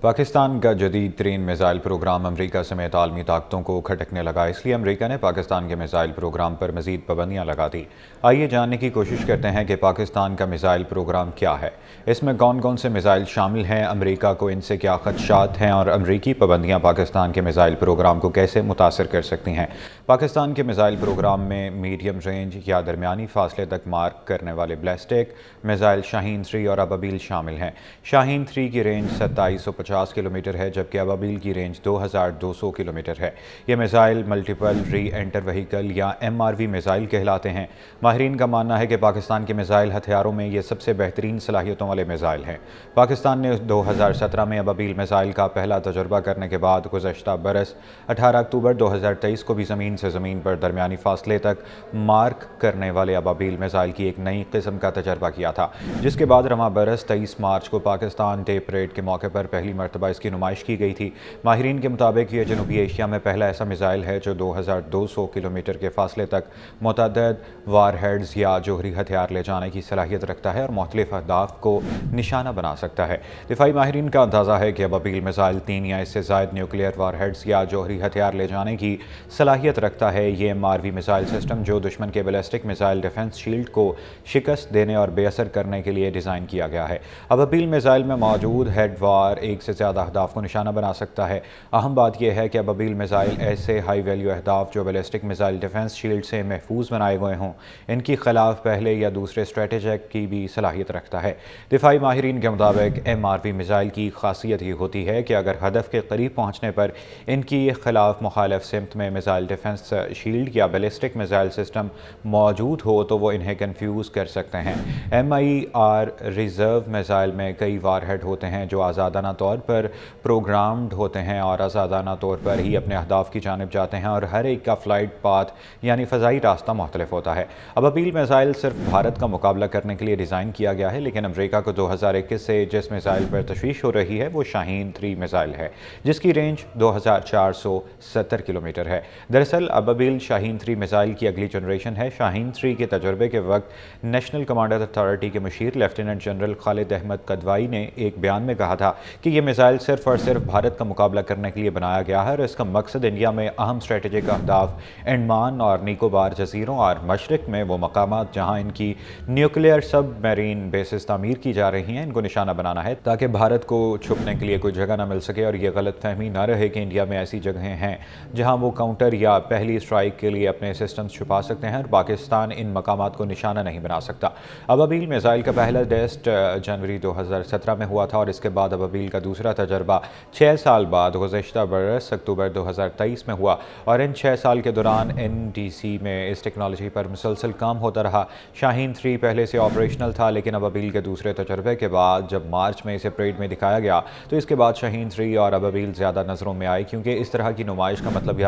पाकिस्तान का जदीद तरीन मिसाइल प्रोग्राम अमरीका समेत आलमी ताकतों को खटकने लगा। इसलिए अमरीका ने पाकिस्तान के मिसाइल प्रोग्राम पर मज़ीद पाबंदियां लगा दी। आइए जानने की कोशिश करते हैं कि पाकिस्तान का मिसाइल प्रोग्राम क्या है, इसमें कौन कौन से मिसाइल शामिल हैं, अमरीका को इनसे क्या खदशात हैं और अमरीकी पाबंदियाँ पाकिस्तान के मिसाइल प्रोग्राम को कैसे मुतासर कर सकती हैं। पाकिस्तान के मिसाइल प्रोग्राम में मीडियम रेंज या दरमियानी फासले तक मार्क करने वाले बैलिस्टिक मिसाइल शाहीन 3 और अबाबील शामिल हैं। शाहीन 3 की रेंज 2750 किलोमीटर है, जबकि अबाबील की रेंज 2200 किलोमीटर है। ये मिसाइल मल्टीपल री एंटर व्हीकल या MRV मिसाइल कहलाते हैं। माहिरीन का मानना है कि पाकिस्तान के मिसाइल हथियारों में ये सबसे बेहतरीन सलाहियतों वाले मिसाइल हैं। पाकिस्तान ने 2017 में अबाबील मिसाइल का पहला तजुर्बा करने के बाद गुज़श्ता बरस 18 अक्टूबर 2023 को भी ज़मीन से ज़मीन पर दरमियानी फासले तक मार्क करने वाले अबाबील मिसाइल की एक नई किस्म का तजर्बा किया था, जिसके बाद रवां बरस 23 मार्च को पाकिस्तान डे परेड के मौके पर पहली मरतबा इसकी नुमाइश की गई थी। माहिरीन के मुताबिक ये जनूबी एशिया में पहला ऐसा मिसाइल है जो 2200 किलोमीटर के फासले तक मुतअद्दिद वारहेड्स या जोहरी हथियार ले जाने की सलाहियत रखता है और मुख्तलिफ अहदाफ को निशाना बना सकता है। दिफाई माहिरीन का अंदाज़ा है कि अबाबील मिसाइल 3 या इससे ज़ायद न्यूक्लियर वारहेड्स या जोहरी हथियार ले जाने की सलाहियत रखता है। ये MRV मिसाइल सिस्टम जो दुश्मन के बैलिस्टिक मिसाइल डिफेंस शील्ड को शिकस्त देने और बेअसर करने के लिए डिज़ाइन किया गया है। अबाबील मिसाइल में मौजूद हेड वार एक से ज़्यादा अहदाफ को निशाना बना सकता है। अहम बात यह है कि अबाबील मिसाइल ऐसे हाई वैल्यू अहदाफ जो बैलिस्टिक मिसाइल डिफेंस शील्ड से महफूज बनाए गए हों, इनकी खिलाफ पहले या दूसरे स्ट्रेटेजिक की भी सलाहियत रखता है। दिफाई माहिरीन के मुताबिक MRV मिसाइल की खासियत ये होती है कि अगर हदफ के करीब पहुँचने पर इनकी खिलाफ मुखालिफ सिमत में मिसाइल डिफेंस शील्ड या बैलिस्टिक मिसाइल सिस्टम मौजूद हो तो वो इन्हें कन्फ्यूज़ कर सकते हैं। MIR रिज़र्व मिसाइल में कई वारहेड होते हैं जो आज़ादाना तौर पर प्रोग्राम्ड होते हैं और आज़ादाना तौर पर ही अपने अहदाफ की जानिब जाते हैं और हर एक का फ़्लाइट पाथ यानी फ़ज़ाई रास्ता मुख्तलिफ होता है। अबाबील मिसाइल सिर्फ भारत का मुकाबला करने के लिए डिज़ाइन किया गया है, लेकिन अमरीका को 2021 से जिस मिसाइल पर तशवीश हो रही है वो शाहीन 3 मिसाइल है, जिसकी रेंज 2470 किलोमीटर है। दरअसल अबाबील शाहीन 3 मिसाइल की अगली जनरेशन है। शाहीन 3 के तजर्बे के वक्त नेशनल कमांडर अथॉरिटी के मुशीर लेफ्टिनेंट जनरल खालिद अहमद कदवाई ने एक बयान में कहा था कि यह मिसाइल सिर्फ और सिर्फ भारत का मुकाबला करने के लिए बनाया गया है और इसका मकसद इंडिया में अहम स्ट्रेटेजिक अहदाफ अंडमान और निकोबार जजीरों और मशरक में वो मकामात जहाँ इनकी न्यूक्लियर सब मरीन बेसिस तामीर की जा रही हैं, इनको निशाना बनाना है ताकि भारत को छुपने के लिए कोई जगह ना मिल सके और ये गलत फहमी ना रहे कि इंडिया में ऐसी जगहें हैं जहाँ वो काउंटर या पहली स्ट्राइक के लिए अपने सिस्टम्स छुपा सकते हैं और पाकिस्तान इन मकामात को निशाना नहीं बना सकता। अबाबील मिसाइल का पहला टेस्ट जनवरी 2017 में हुआ था और इसके बाद अबाबील का दूसरा तजर्बा 6 साल बाद गुज़श्ता बरस अक्टूबर 2023 में हुआ और इन 6 साल के दौरान NDC में इस टेक्नोलॉजी पर मुसलसल काम होता रहा। शाहीन 3 पहले से ऑपरेशनल था, लेकिन अबाबील के दूसरे तजर्बे के बाद जब मार्च में इसे परेड में दिखाया गया तो इसके बाद शाहीन 3 और अबाबील ज़्यादा नज़रों में आए, क्योंकि इस तरह की नुमाइश का मतलब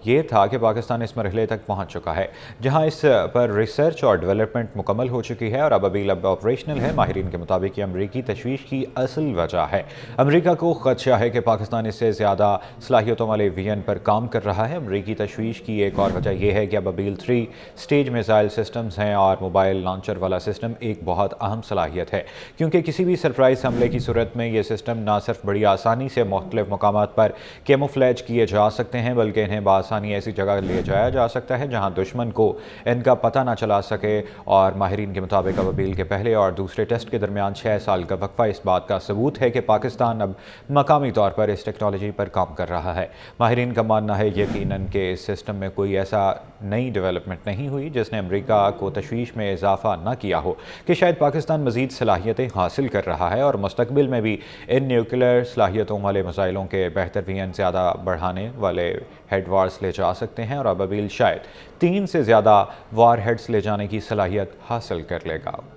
ये था कि पाकिस्तान इस मरहले तक पहुँच चुका है जहाँ इस पर रिसर्च और डेवलपमेंट मुकम्मल हो चुकी है और अबाबील अब ऑपरेशनल है। माहिरीन के मुताबिक ये अमरीकी तशवीश की असल वजह है। अमरीका को खदशा है कि पाकिस्तान इससे ज़्यादा सलाहियतों वाले VN पर काम कर रहा है। अमरीकी तशवीश की एक और वजह यह है कि अबाबील 3 स्टेज मिसाइल सिस्टम्स हैं और मोबाइल लॉन्चर वाला सिस्टम एक बहुत अहम सलाहियत है, क्योंकि किसी भी सरप्राइज हमले की सूरत में ये सिस्टम ना सिर्फ बड़ी आसानी से मुख्तलिफ मकामात पर कैमोफ्लेज किए जा सकते हैं, बल्कि इन्हें बआसानी ऐसी जगह ले जाया जा सकता है जहाँ दुश्मन को इनका पता ना चला सके। और माहिरीन के मुताबिक अबाबील के पहले और दूसरे टेस्ट के दरमियान 6 साल का वक्फा इस बात का सबूत है कि पाकिस्तान अब मकामी तौर पर इस टेक्नोलॉजी पर काम कर रहा है। माहिरीन का मानना है यकीनन कि इस सिस्टम में कोई ऐसा नई डेवलपमेंट नहीं हुई जिसने अमरीका को तशवीश में इजाफा न किया हो कि शायद पाकिस्तान मज़ीद सलाहियतें हासिल कर रहा है और मुस्तकबिल में भी इन न्यूक्लियर सलाहियतों वाले मिसाइलों के बेहतर VN ज़्यादा बढ़ाने वाले हेड वार्स ले जा सकते हैं और अबाबील शायद 3 से ज़्यादा वार हेड्स ले जाने की सलाहियत हासिल कर लेगा।